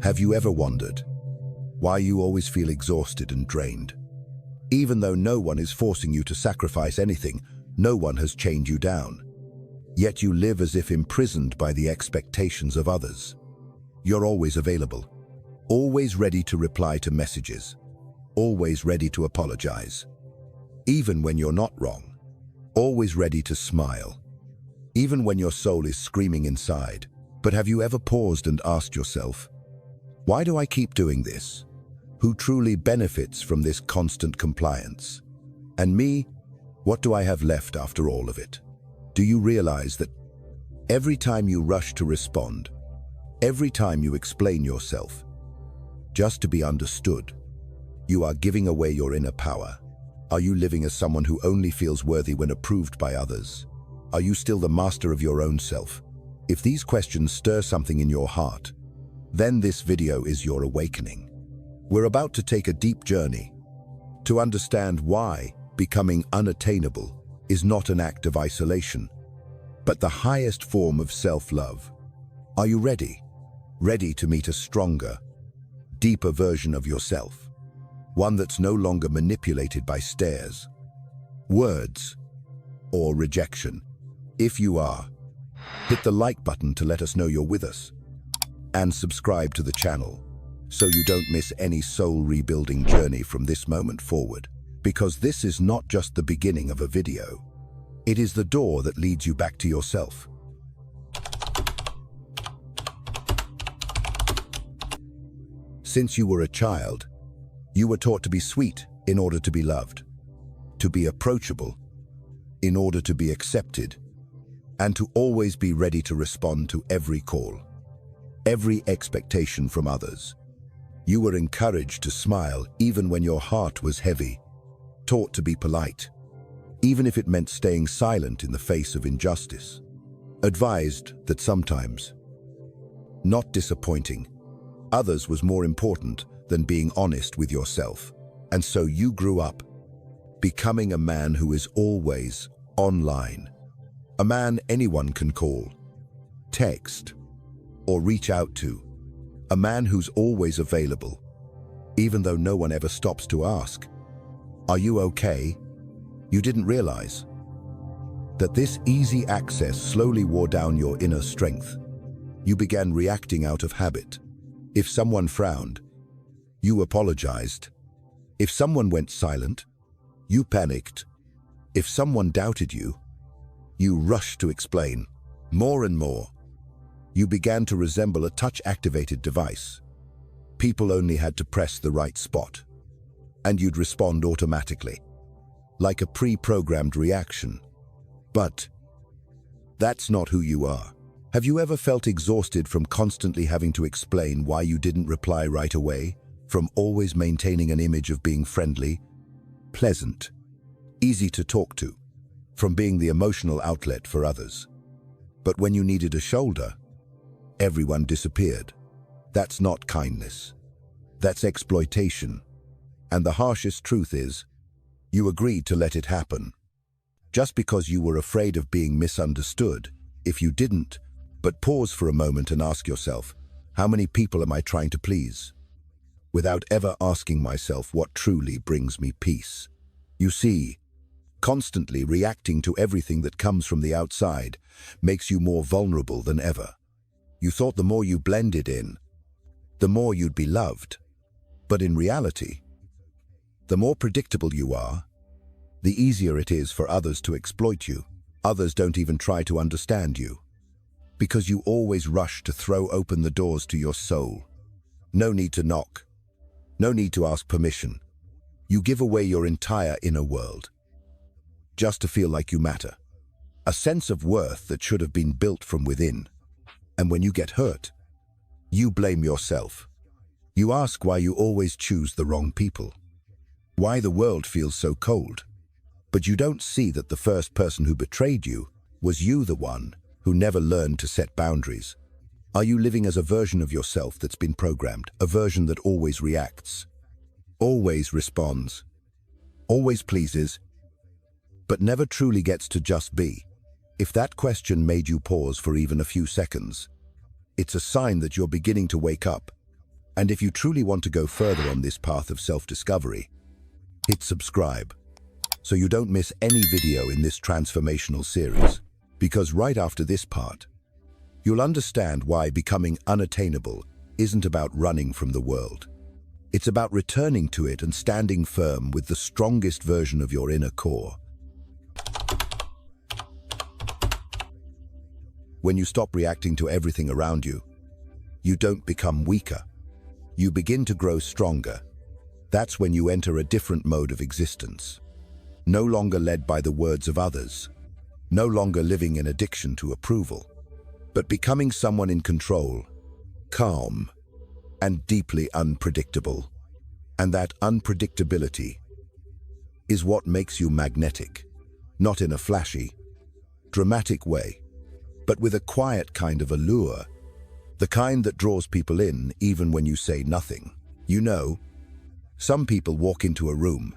Have you ever wondered why you always feel exhausted and drained? Even though no one is forcing you to sacrifice anything, no one has chained you down. Yet you live as if imprisoned by the expectations of others. You're always available, always ready to reply to messages, always ready to apologize. Even when you're not wrong, always ready to smile, even when your soul is screaming inside. But have you ever paused and asked yourself, why do I keep doing this? Who truly benefits from this constant compliance? And me, what do I have left after all of it? Do you realize that every time you rush to respond, every time you explain yourself, just to be understood, you are giving away your inner power? Are you living as someone who only feels worthy when approved by others? Are you still the master of your own self? If these questions stir something in your heart, then this video is your awakening. We're about to take a deep journey to understand why becoming unattainable is not an act of isolation, but the highest form of self-love. Are you ready? Ready to meet a stronger, deeper version of yourself? One that's no longer manipulated by stares, words, or rejection? If you are, hit the like button to let us know you're with us, and subscribe to the channel so you don't miss any soul rebuilding journey from this moment forward. Because this is not just the beginning of a video, it is the door that leads you back to yourself. Since you were a child, you were taught to be sweet in order to be loved, to be approachable in order to be accepted, and to always be ready to respond to every call, every expectation from others. You were encouraged to smile even when your heart was heavy, taught to be polite, even if it meant staying silent in the face of injustice, advised that sometimes, not disappointing others was more important than being honest with yourself. And so you grew up becoming a man who is always online, a man anyone can call, text, or reach out to, a man who's always available, even though no one ever stops to ask, are you okay? You didn't realize that this easy access slowly wore down your inner strength. You began reacting out of habit. If someone frowned, you apologized. If someone went silent, you panicked. If someone doubted you, you rushed to explain. More and more, you began to resemble a touch-activated device. People only had to press the right spot, and you'd respond automatically, like a pre-programmed reaction. But that's not who you are. Have you ever felt exhausted from constantly having to explain why you didn't reply right away? From always maintaining an image of being friendly, pleasant, easy to talk to, from being the emotional outlet for others? But when you needed a shoulder, everyone disappeared. That's not kindness. That's exploitation. And the harshest truth is, you agreed to let it happen, just because you were afraid of being misunderstood. If you didn't, but pause for a moment and ask yourself, how many people am I trying to please? Without ever asking myself what truly brings me peace. You see, constantly reacting to everything that comes from the outside makes you more vulnerable than ever. You thought the more you blended in, the more you'd be loved. But in reality, the more predictable you are, the easier it is for others to exploit you. Others don't even try to understand you, because you always rush to throw open the doors to your soul. No need to knock. No need to ask permission. You give away your entire inner world, just to feel like you matter. A sense of worth that should have been built from within. And when you get hurt, you blame yourself. You ask why you always choose the wrong people, why the world feels so cold. But you don't see that the first person who betrayed you was you, the one who never learned to set boundaries. Are you living as a version of yourself that's been programmed, a version that always reacts, always responds, always pleases, but never truly gets to just be? If that question made you pause for even a few seconds, it's a sign that you're beginning to wake up. And if you truly want to go further on this path of self-discovery, hit subscribe so you don't miss any video in this transformational series. Because right after this part, you'll understand why becoming unattainable isn't about running from the world. It's about returning to it and standing firm with the strongest version of your inner core. When you stop reacting to everything around you, you don't become weaker. You begin to grow stronger. That's when you enter a different mode of existence. No longer led by the words of others. No longer living in addiction to approval, but becoming someone in control, calm, and deeply unpredictable. And that unpredictability is what makes you magnetic, not in a flashy, dramatic way, but with a quiet kind of allure, the kind that draws people in even when you say nothing. You know, some people walk into a room,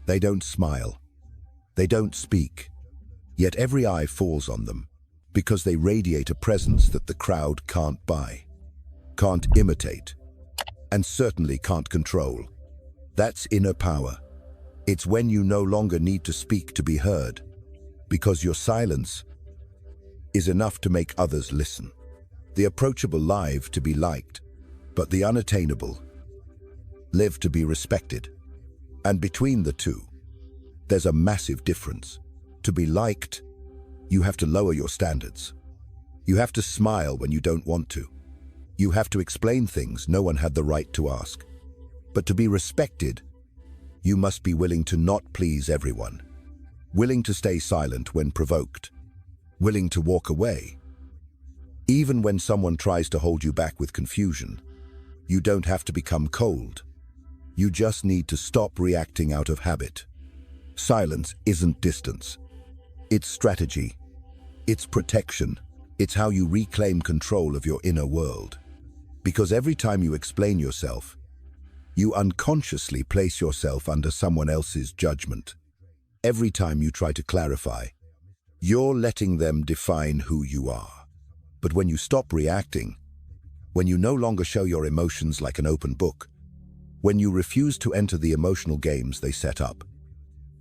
they don't smile, they don't speak, yet every eye falls on them because they radiate a presence that the crowd can't buy, can't imitate, and certainly can't control. That's inner power. It's when you no longer need to speak to be heard, because your silence is enough to make others listen. The approachable live to be liked, but the unattainable live to be respected. And between the two, there's a massive difference. To be liked, you have to lower your standards. You have to smile when you don't want to. You have to explain things no one had the right to ask. But to be respected, you must be willing to not please everyone, willing to stay silent when provoked, willing to walk away. Even when someone tries to hold you back with confusion, you don't have to become cold. You just need to stop reacting out of habit. Silence isn't distance. It's strategy. It's protection. It's how you reclaim control of your inner world. Because every time you explain yourself, you unconsciously place yourself under someone else's judgment. Every time you try to clarify, you're letting them define who you are. But when you stop reacting, when you no longer show your emotions like an open book, when you refuse to enter the emotional games they set up,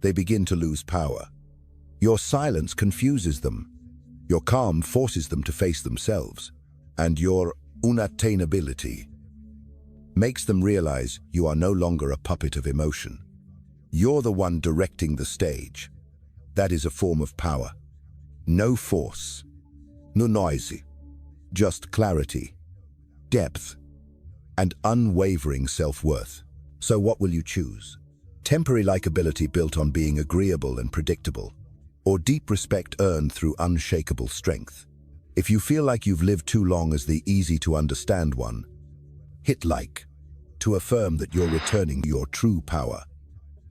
they begin to lose power. Your silence confuses them. Your calm forces them to face themselves. And your unattainability makes them realize you are no longer a puppet of emotion. You're the one directing the stage. That is a form of power. No force, no noisy, just clarity, depth, and unwavering self-worth. So what will you choose? Temporary likability built on being agreeable and predictable, or deep respect earned through unshakable strength? If you feel like you've lived too long as the easy-to-understand one, hit like to affirm that you're returning to your true power.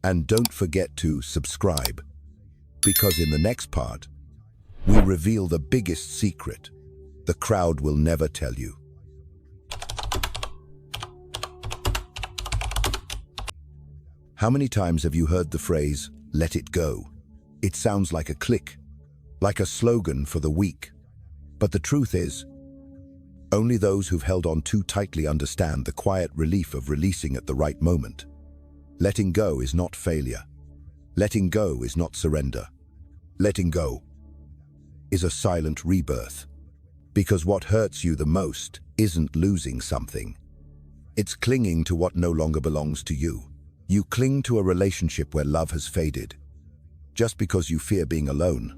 And don't forget to subscribe, because in the next part, we reveal the biggest secret the crowd will never tell you. How many times have you heard the phrase, "let it go"? It sounds like a click, like a slogan for the weak. But the truth is, only those who've held on too tightly understand the quiet relief of releasing at the right moment. Letting go is not failure. Letting go is not surrender. Letting go is a silent rebirth. Because what hurts you the most isn't losing something. It's clinging to what no longer belongs to you. You cling to a relationship where love has faded, just because you fear being alone.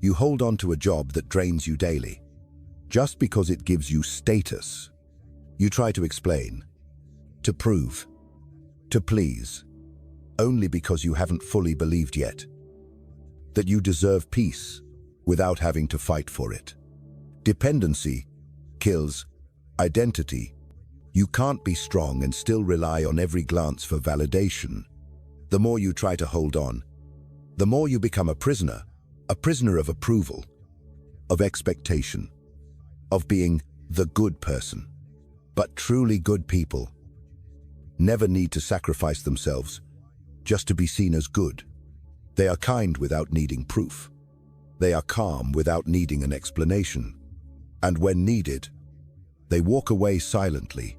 You hold on to a job that drains you daily, just because it gives you status. You try to explain, to prove, to please, only because you haven't fully believed yet that you deserve peace without having to fight for it. Dependency kills identity. You can't be strong and still rely on every glance for validation. The more you try to hold on, the more you become a prisoner of approval, of expectation, of being the good person. But truly good people never need to sacrifice themselves just to be seen as good. They are kind without needing proof. They are calm without needing an explanation. And when needed, they walk away silently,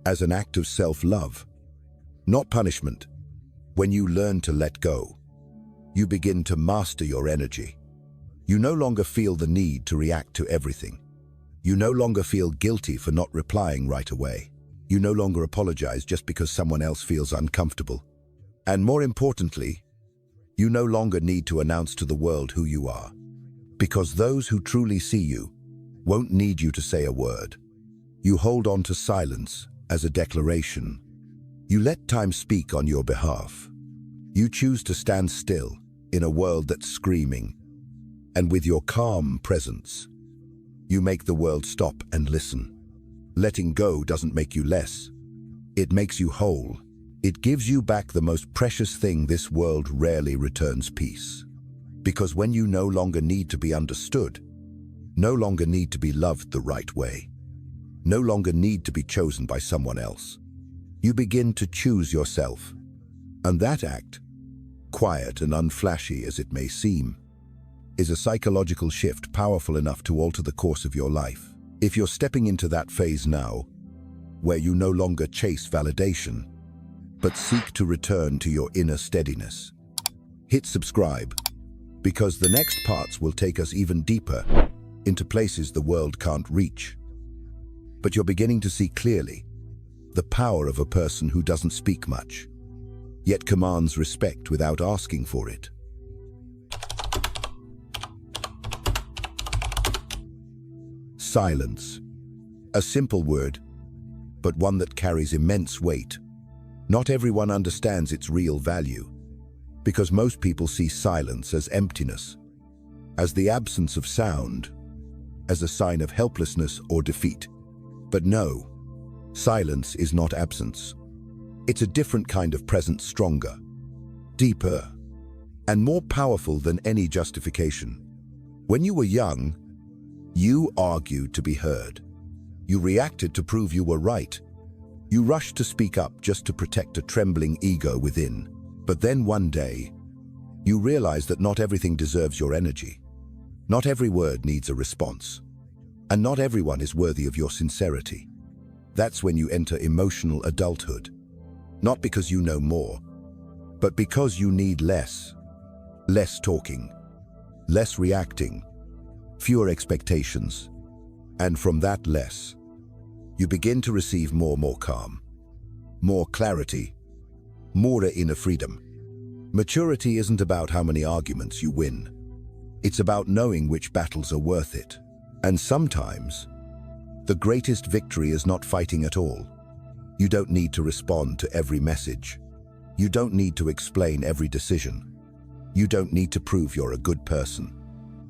as an act of self-love, not punishment. When you learn to let go, you begin to master your energy. You no longer feel the need to react to everything. You no longer feel guilty for not replying right away. You no longer apologize just because someone else feels uncomfortable. And more importantly, you no longer need to announce to the world who you are, because those who truly see you won't need you to say a word. You hold on to silence as a declaration. You let time speak on your behalf. You choose to stand still in a world that's screaming, and with your calm presence, you make the world stop and listen. Letting go doesn't make you less. It makes you whole. It gives you back the most precious thing this world rarely returns: peace. Because when you no longer need to be understood, no longer need to be loved the right way, no longer need to be chosen by someone else, you begin to choose yourself. And that act, quiet and unflashy as it may seem, is a psychological shift powerful enough to alter the course of your life. If you're stepping into that phase now, where you no longer chase validation, but seek to return to your inner steadiness, hit subscribe, because the next parts will take us even deeper into places the world can't reach. But you're beginning to see clearly the power of a person who doesn't speak much, yet commands respect without asking for it. Silence. A simple word, but one that carries immense weight. Not everyone understands its real value, because most people see silence as emptiness, as the absence of sound, as a sign of helplessness or defeat. But no, silence is not absence. It's a different kind of presence, stronger, deeper, and more powerful than any justification. When you were young, you argued to be heard. You reacted to prove you were right. You rushed to speak up just to protect a trembling ego within. But then one day, you realize that not everything deserves your energy. Not every word needs a response. And not everyone is worthy of your sincerity. That's when you enter emotional adulthood. Not because you know more, but because you need less. Less talking, less reacting, fewer expectations. And from that less, you begin to receive more calm, more clarity, more inner freedom. Maturity isn't about how many arguments you win. It's about knowing which battles are worth it. And sometimes, the greatest victory is not fighting at all. You don't need to respond to every message. You don't need to explain every decision. You don't need to prove you're a good person.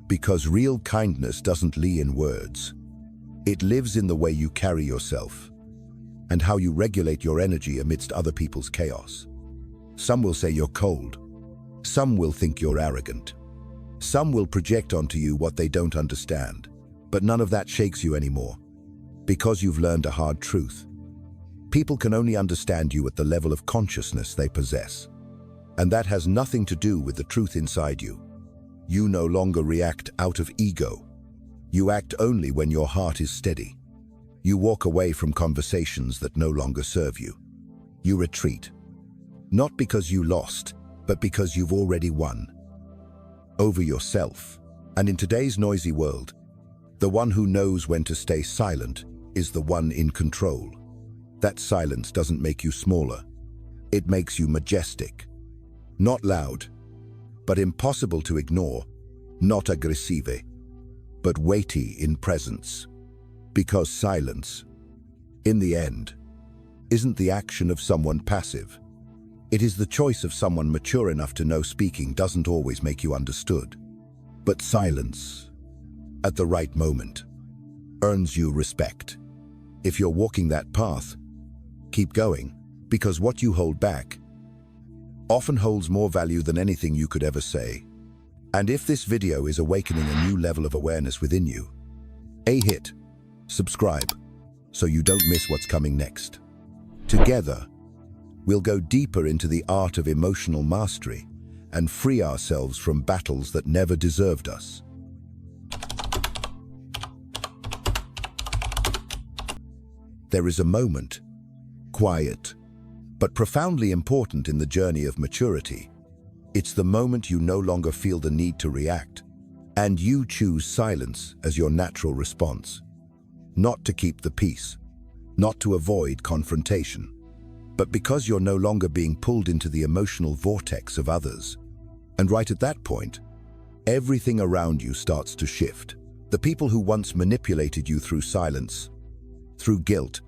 Because real kindness doesn't lie in words. It lives in the way you carry yourself and how you regulate your energy amidst other people's chaos. Some will say you're cold. Some will think you're arrogant. Some will project onto you what they don't understand. But none of that shakes you anymore, because you've learned a hard truth. People can only understand you at the level of consciousness they possess. And that has nothing to do with the truth inside you. You no longer react out of ego. You act only when your heart is steady. You walk away from conversations that no longer serve you. You retreat, not because you lost, but because you've already won. Over yourself. And in today's noisy world, the one who knows when to stay silent is the one in control. That silence doesn't make you smaller. It makes you majestic. Not loud, but impossible to ignore. Not aggressive, but weighty in presence. Because silence, in the end, isn't the action of someone passive. It is the choice of someone mature enough to know speaking doesn't always make you understood. But silence, at the right moment, earns you respect. If you're walking that path, keep going, because what you hold back often holds more value than anything you could ever say. And if this video is awakening a new level of awareness within you, hit subscribe so you don't miss what's coming next. Together, we'll go deeper into the art of emotional mastery and free ourselves from battles that never deserved us. There is a moment quiet, but profoundly important in the journey of maturity. It's the moment you no longer feel the need to react, and you choose silence as your natural response. Not to keep the peace, not to avoid confrontation, but because you're no longer being pulled into the emotional vortex of others. And right at that point, everything around you starts to shift. The people who once manipulated you through silence, through guilt,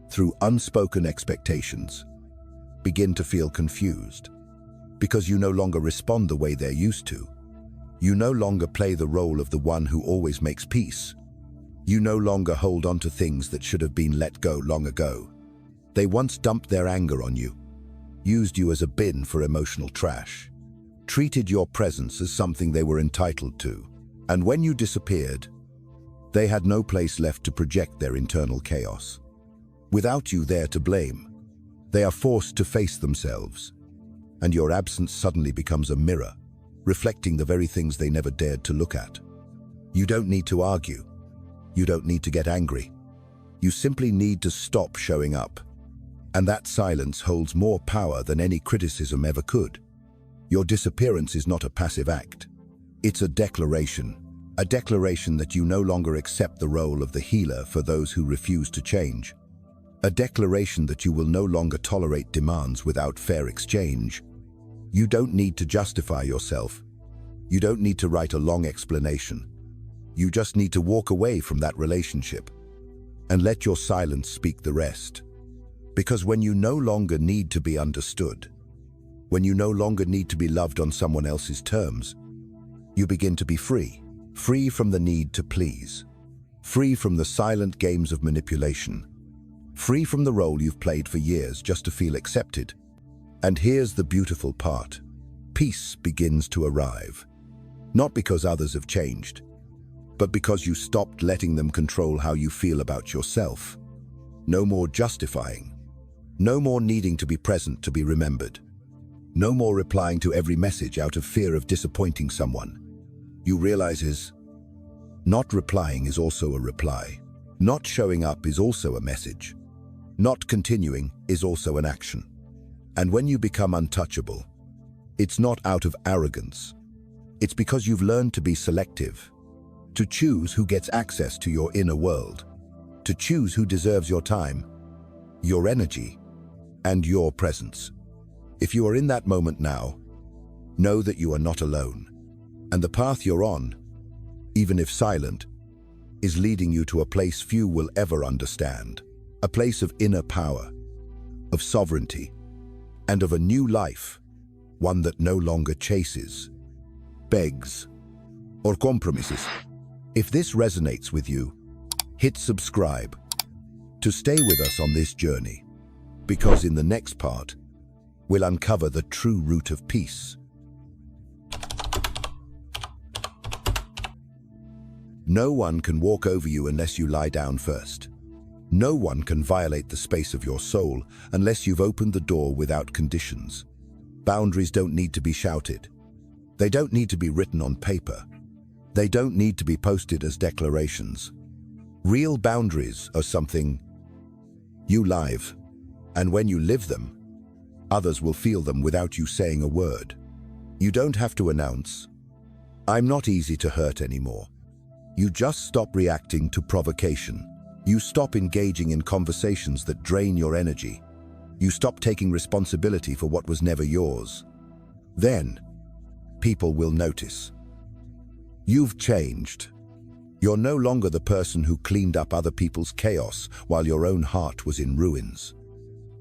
through unspoken expectations, begin to feel confused, because you no longer respond the way they're used to. You no longer play the role of the one who always makes peace. You no longer hold on to things that should have been let go long ago. They once dumped their anger on you, used you as a bin for emotional trash, treated your presence as something they were entitled to, and when you disappeared, they had no place left to project their internal chaos. Without you there to blame, they are forced to face themselves, and your absence suddenly becomes a mirror, reflecting the very things they never dared to look at. You don't need to argue. You don't need to get angry. You simply need to stop showing up. And that silence holds more power than any criticism ever could. Your disappearance is not a passive act. It's a declaration that you no longer accept the role of the healer for those who refuse to change. A declaration that you will no longer tolerate demands without fair exchange. You don't need to justify yourself. You don't need to write a long explanation. You just need to walk away from that relationship and let your silence speak the rest. Because when you no longer need to be understood, when you no longer need to be loved on someone else's terms, you begin to be free. Free from the need to please. Free from the silent games of manipulation. Free from the role you've played for years just to feel accepted. And here's the beautiful part. Peace begins to arrive. Not because others have changed, but because you stopped letting them control how you feel about yourself. No more justifying. No more needing to be present to be remembered. No more replying to every message out of fear of disappointing someone. You realize not replying is also a reply. Not showing up is also a message. Not continuing is also an action. And when you become untouchable, it's not out of arrogance. It's because you've learned to be selective, to choose who gets access to your inner world, to choose who deserves your time, your energy, and your presence. If you are in that moment now, know that you are not alone. And the path you're on, even if silent, is leading you to a place few will ever understand. A place of inner power, of sovereignty, and of a new life, one that no longer chases, begs, or compromises. If this resonates with you, hit subscribe to stay with us on this journey, because in the next part, we'll uncover the true root of peace. No one can walk over you unless you lie down first. No one can violate the space of your soul unless you've opened the door without conditions. Boundaries don't need to be shouted. They don't need to be written on paper. They don't need to be posted as declarations. Real boundaries are something you live, and when you live them, others will feel them without you saying a word. You don't have to announce, "I'm not easy to hurt anymore." You just stop reacting to provocation. You stop engaging in conversations that drain your energy. You stop taking responsibility for what was never yours. Then, people will notice. You've changed. You're no longer the person who cleaned up other people's chaos while your own heart was in ruins.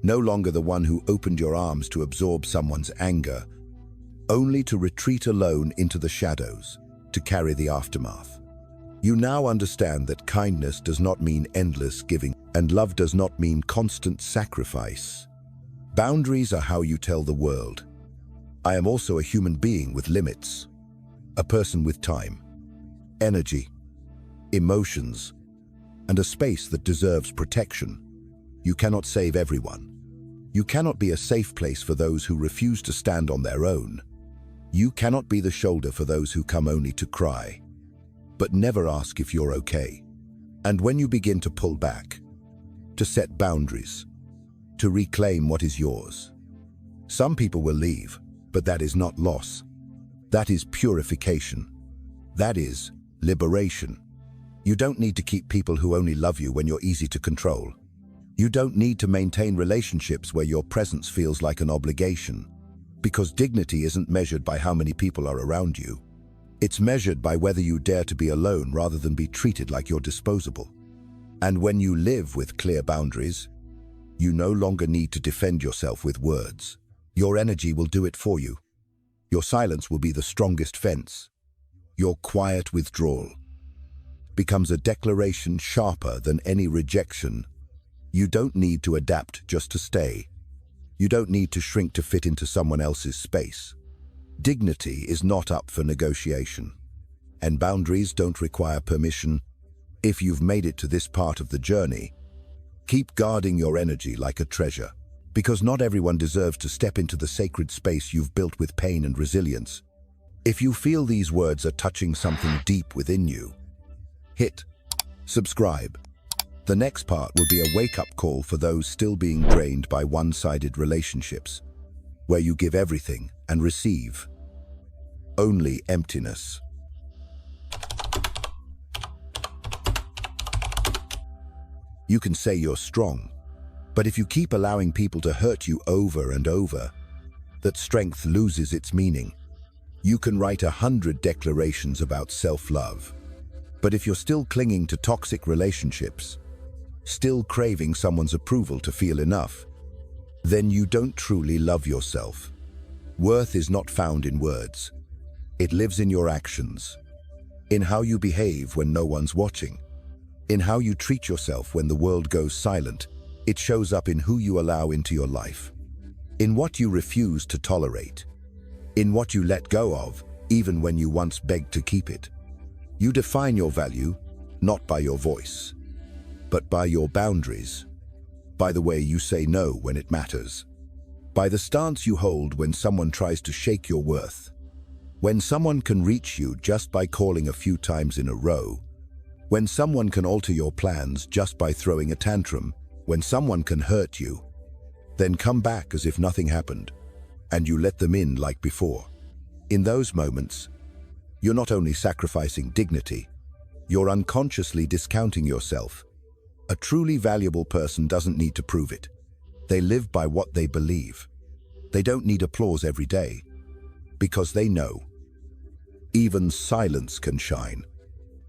No longer the one who opened your arms to absorb someone's anger, only to retreat alone into the shadows, to carry the aftermath. You now understand that kindness does not mean endless giving, and love does not mean constant sacrifice. Boundaries are how you tell the world, I am also a human being with limits, a person with time, energy, emotions, and a space that deserves protection. You cannot save everyone. You cannot be a safe place for those who refuse to stand on their own. You cannot be the shoulder for those who come only to cry, but never ask if you're okay. And when you begin to pull back, to set boundaries, to reclaim what is yours. Some people will leave, but that is not loss. That is purification. That is liberation. You don't need to keep people who only love you when you're easy to control. You don't need to maintain relationships where your presence feels like an obligation, because dignity isn't measured by how many people are around you. It's measured by whether you dare to be alone rather than be treated like you're disposable. And when you live with clear boundaries, you no longer need to defend yourself with words. Your energy will do it for you. Your silence will be the strongest fence. Your quiet withdrawal becomes a declaration sharper than any rejection. You don't need to adapt just to stay. You don't need to shrink to fit into someone else's space. Dignity is not up for negotiation, and boundaries don't require permission. If you've made it to this part of the journey, keep guarding your energy like a treasure, because not everyone deserves to step into the sacred space you've built with pain and resilience. If you feel these words are touching something deep within you, hit subscribe. The next part will be a wake-up call for those still being drained by one-sided relationships, where you give everything and receive only emptiness. You can say you're strong, but if you keep allowing people to hurt you over and over, that strength loses its meaning. You can write 100 declarations about self-love, but if you're still clinging to toxic relationships, still craving someone's approval to feel enough, then you don't truly love yourself. Worth is not found in words. It lives in your actions, in how you behave when no one's watching, in how you treat yourself when the world goes silent. It shows up in who you allow into your life, in what you refuse to tolerate, in what you let go of, even when you once begged to keep it. You define your value not by your voice, but by your boundaries, by the way you say no when it matters, by the stance you hold when someone tries to shake your worth, when someone can reach you just by calling a few times in a row, when someone can alter your plans just by throwing a tantrum, when someone can hurt you, then come back as if nothing happened, and you let them in like before. In those moments, you're not only sacrificing dignity, you're unconsciously discounting yourself. A truly valuable person doesn't need to prove it. They live by what they believe. They don't need applause every day, because they know even silence can shine.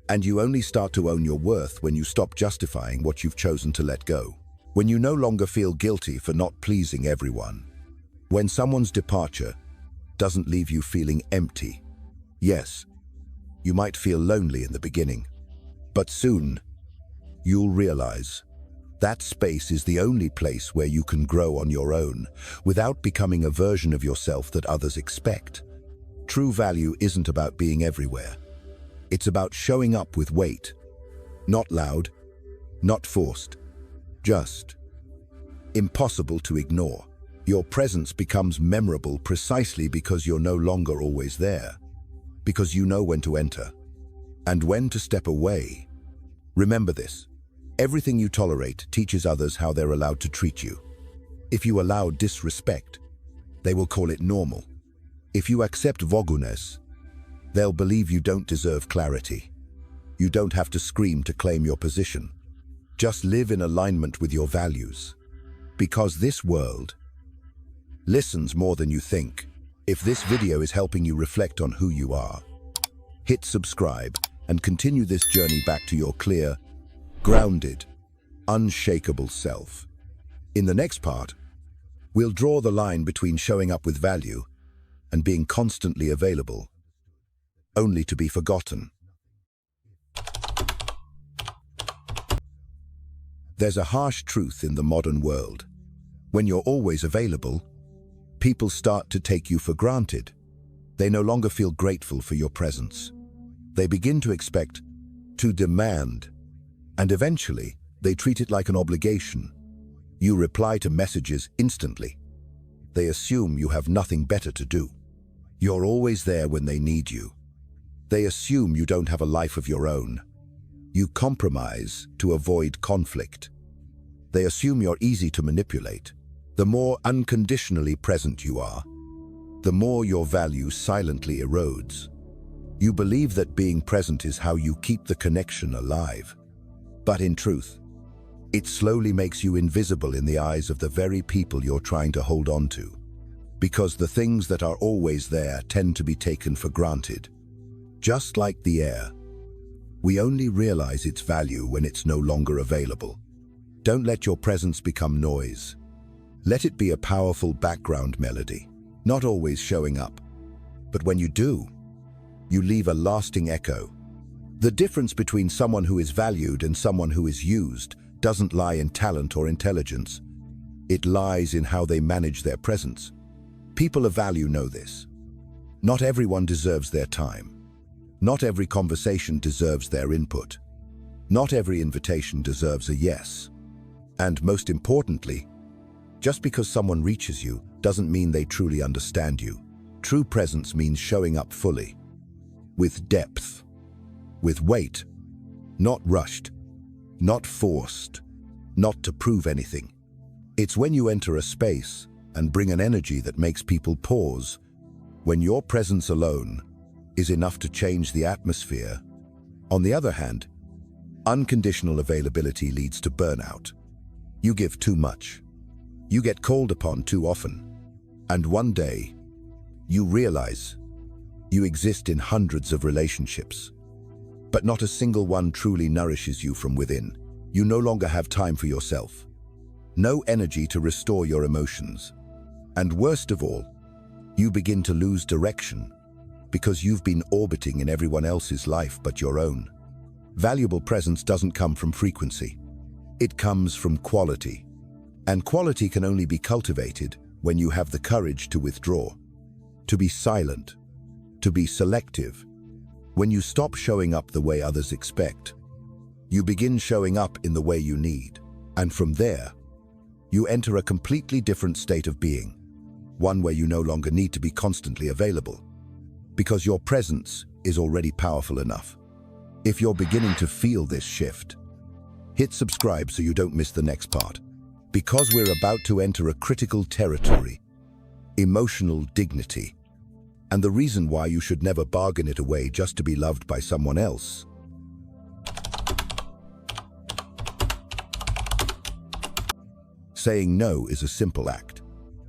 And you only start to own your worth when you stop justifying what you've chosen to let go. When you no longer feel guilty for not pleasing everyone. When someone's departure doesn't leave you feeling empty. Yes, you might feel lonely in the beginning, but soon you'll realize that space is the only place where you can grow on your own without becoming a version of yourself that others expect. True value isn't about being everywhere. It's about showing up with weight. Not loud, not forced, just impossible to ignore. Your presence becomes memorable precisely because you're no longer always there, because you know when to enter and when to step away. Remember this: everything you tolerate teaches others how they're allowed to treat you. If you allow disrespect, they will call it normal. If you accept vagueness, they'll believe you don't deserve clarity. You don't have to scream to claim your position. Just live in alignment with your values. Because this world listens more than you think. If this video is helping you reflect on who you are, hit subscribe and continue this journey back to your clear, grounded, unshakable self. In the next part, we'll draw the line between showing up with value and being constantly available, only to be forgotten. There's a harsh truth in the modern world. When you're always available, people start to take you for granted. They no longer feel grateful for your presence. They begin to expect, to demand, and eventually they treat it like an obligation. You reply to messages instantly. They assume you have nothing better to do. You're always there when they need you. They assume you don't have a life of your own. You compromise to avoid conflict. They assume you're easy to manipulate. The more unconditionally present you are, the more your value silently erodes. You believe that being present is how you keep the connection alive. But in truth, it slowly makes you invisible in the eyes of the very people you're trying to hold on to. Because the things that are always there tend to be taken for granted. Just like the air, we only realize its value when it's no longer available. Don't let your presence become noise. Let it be a powerful background melody, not always showing up. But when you do, you leave a lasting echo. The difference between someone who is valued and someone who is used doesn't lie in talent or intelligence. It lies in how they manage their presence. People of value know this. Not everyone deserves their time. Not every conversation deserves their input. Not every invitation deserves a yes. And most importantly, just because someone reaches you doesn't mean they truly understand you. True presence means showing up fully, with depth, with weight, not rushed, not forced, not to prove anything. It's when you enter a space and bring an energy that makes people pause, when your presence alone is enough to change the atmosphere. On the other hand, unconditional availability leads to burnout. You give too much. You get called upon too often. And one day, you realize you exist in hundreds of relationships, but not a single one truly nourishes you from within. You no longer have time for yourself. No energy to restore your emotions. And worst of all, you begin to lose direction because you've been orbiting in everyone else's life but your own. Valuable presence doesn't come from frequency. It comes from quality. And quality can only be cultivated when you have the courage to withdraw, to be silent, to be selective. When you stop showing up the way others expect, you begin showing up in the way you need. And from there, you enter a completely different state of being, one where you no longer need to be constantly available, because your presence is already powerful enough. If you're beginning to feel this shift, hit subscribe so you don't miss the next part, because we're about to enter a critical territory, emotional dignity, and the reason why you should never bargain it away just to be loved by someone else. Saying no is a simple act,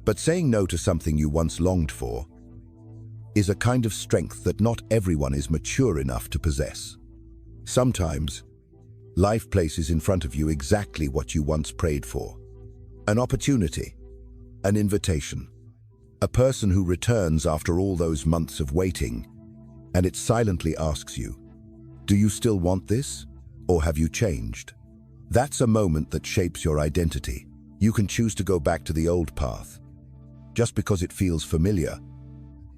but saying no to something you once longed for is a kind of strength that not everyone is mature enough to possess. Sometimes, life places in front of you exactly what you once prayed for. An opportunity, an invitation, a person who returns after all those months of waiting, and it silently asks you, do you still want this, or have you changed? That's a moment that shapes your identity. You can choose to go back to the old path, just because it feels familiar,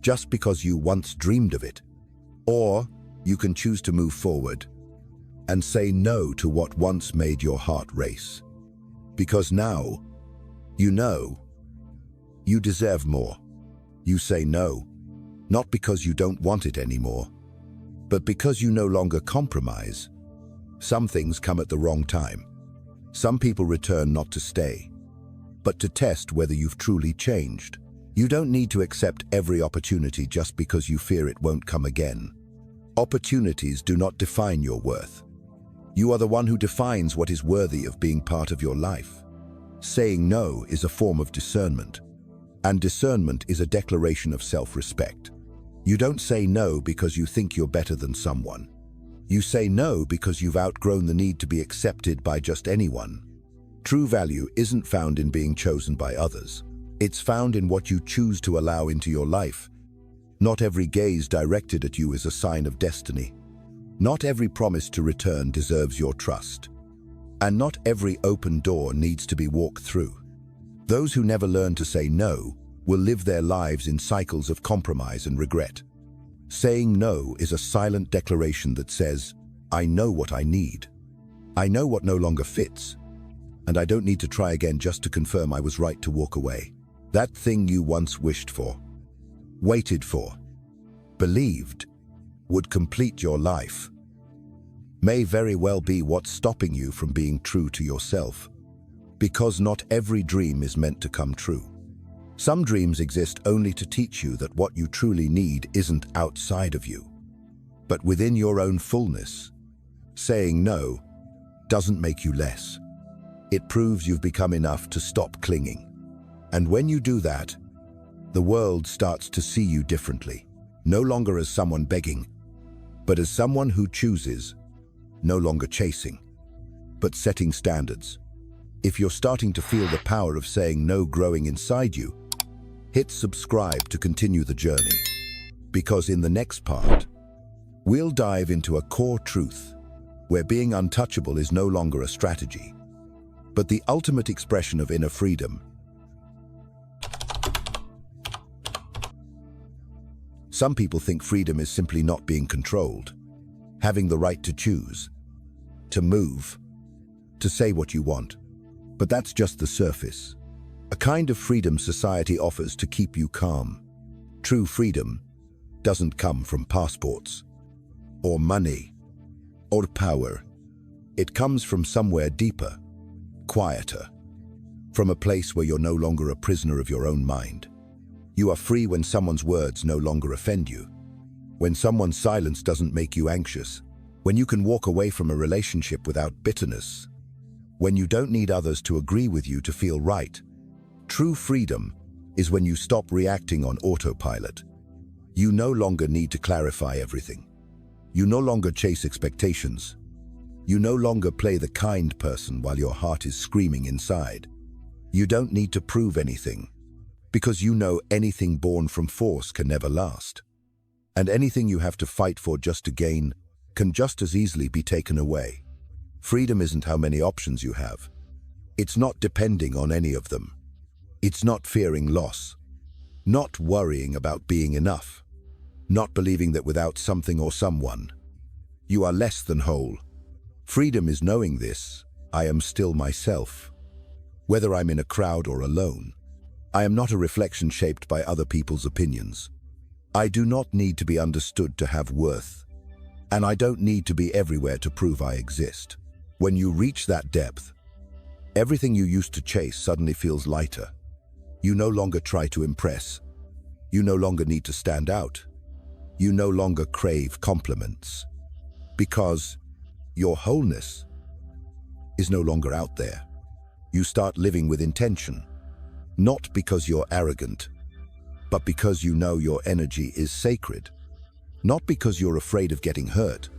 just because you once dreamed of it. Or you can choose to move forward and say no to what once made your heart race. Because now, you know, you deserve more. You say no, not because you don't want it anymore, but because you no longer compromise. Some things come at the wrong time. Some people return not to stay, but to test whether you've truly changed. You don't need to accept every opportunity just because you fear it won't come again. Opportunities do not define your worth. You are the one who defines what is worthy of being part of your life. Saying no is a form of discernment, and discernment is a declaration of self-respect. You don't say no because you think you're better than someone. You say no because you've outgrown the need to be accepted by just anyone. True value isn't found in being chosen by others. It's found in what you choose to allow into your life. Not every gaze directed at you is a sign of destiny. Not every promise to return deserves your trust. And not every open door needs to be walked through. Those who never learn to say no will live their lives in cycles of compromise and regret. Saying no is a silent declaration that says, I know what I need. I know what no longer fits. And I don't need to try again just to confirm I was right to walk away. That thing you once wished for, waited for, believed would complete your life may very well be what's stopping you from being true to yourself. Because not every dream is meant to come true. Some dreams exist only to teach you that what you truly need isn't outside of you, but within your own fullness. Saying no doesn't make you less. It proves you've become enough to stop clinging. And when you do that, the world starts to see you differently, no longer as someone begging, but as someone who chooses, no longer chasing, but setting standards. If you're starting to feel the power of saying no growing inside you, hit subscribe to continue the journey, because in the next part, we'll dive into a core truth where being untouchable is no longer a strategy, but the ultimate expression of inner freedom. Some people think freedom is simply not being controlled, having the right to choose, to move, to say what you want. But that's just the surface. A kind of freedom society offers to keep you calm. True freedom doesn't come from passports, or money, or power. It comes from somewhere deeper, quieter, from a place where you're no longer a prisoner of your own mind. You are free when someone's words no longer offend you, when someone's silence doesn't make you anxious, when you can walk away from a relationship without bitterness, when you don't need others to agree with you to feel right. True freedom is when you stop reacting on autopilot. You no longer need to clarify everything. You no longer chase expectations. You no longer play the kind person while your heart is screaming inside. You don't need to prove anything, because you know anything born from force can never last. And anything you have to fight for just to gain can just as easily be taken away. Freedom isn't how many options you have. It's not depending on any of them. It's not fearing loss, not worrying about being enough, not believing that without something or someone, you are less than whole. Freedom is knowing this: I am still myself. Whether I'm in a crowd or alone, I am not a reflection shaped by other people's opinions. I do not need to be understood to have worth, and I don't need to be everywhere to prove I exist. When you reach that depth, everything you used to chase suddenly feels lighter. You no longer try to impress. You no longer need to stand out. You no longer crave compliments, because your wholeness is no longer out there. You start living with intention, not because you're arrogant, but because you know your energy is sacred. Not because you're afraid of getting hurt,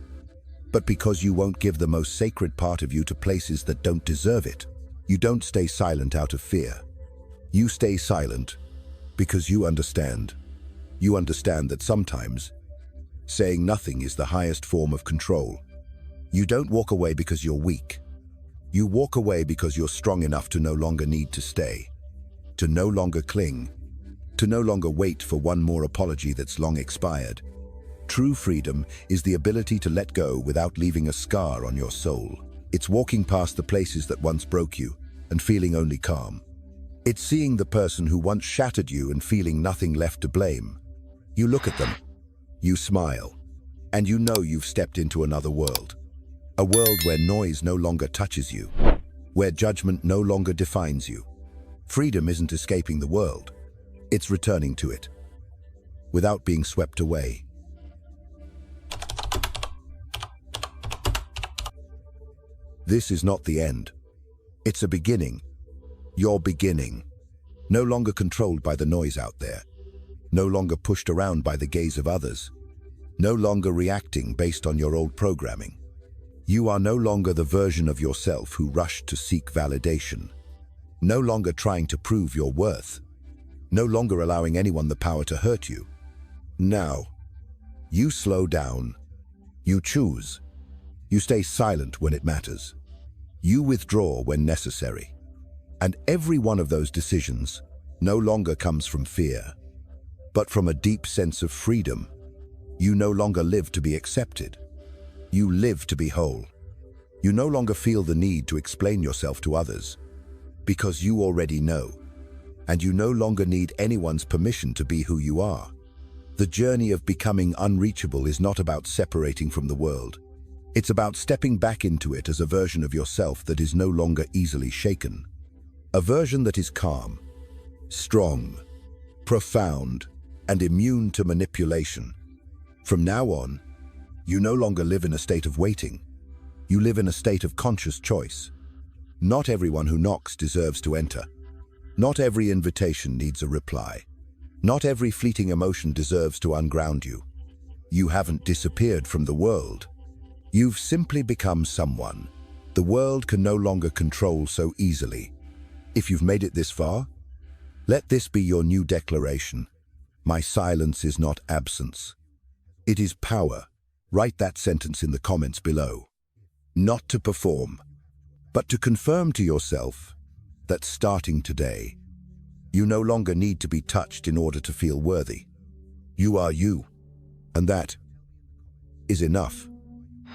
but because you won't give the most sacred part of you to places that don't deserve it. You don't stay silent out of fear. You stay silent because you understand. You understand that sometimes saying nothing is the highest form of control. You don't walk away because you're weak. You walk away because you're strong enough to no longer need to stay, to no longer cling, to no longer wait for one more apology that's long expired. True freedom is the ability to let go without leaving a scar on your soul. It's walking past the places that once broke you and feeling only calm. It's seeing the person who once shattered you and feeling nothing left to blame. You look at them, you smile, and you know you've stepped into another world. A world where noise no longer touches you, where judgment no longer defines you. Freedom isn't escaping the world, it's returning to it, without being swept away. This is not the end. It's a beginning. Your beginning. No longer controlled by the noise out there. No longer pushed around by the gaze of others. No longer reacting based on your old programming. You are no longer the version of yourself who rushed to seek validation. No longer trying to prove your worth. No longer allowing anyone the power to hurt you. Now, you slow down. You choose. You stay silent when it matters. You withdraw when necessary. And every one of those decisions no longer comes from fear, but from a deep sense of freedom. You no longer live to be accepted. You live to be whole. You no longer feel the need to explain yourself to others, because you already know, and you no longer need anyone's permission to be who you are. The journey of becoming unreachable is not about separating from the world. It's about stepping back into it as a version of yourself that is no longer easily shaken. A version that is calm, strong, profound, and immune to manipulation. From now on, you no longer live in a state of waiting. You live in a state of conscious choice. Not everyone who knocks deserves to enter. Not every invitation needs a reply. Not every fleeting emotion deserves to unground you. You haven't disappeared from the world. You've simply become someone the world can no longer control so easily. If you've made it this far, let this be your new declaration. My silence is not absence. It is power. Write that sentence in the comments below. Not to perform, but to confirm to yourself that starting today, you no longer need to be touched in order to feel worthy. You are you, and that is enough.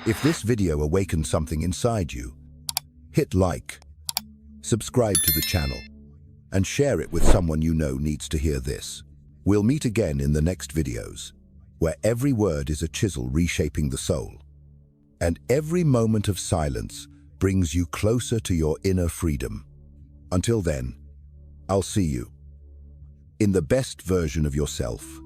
If this video awakened something inside you, hit like, subscribe to the channel, and share it with someone you know needs to hear this. We'll meet again in the next videos, where every word is a chisel reshaping the soul, and every moment of silence brings you closer to your inner freedom. Until then, I'll see you in the best version of yourself.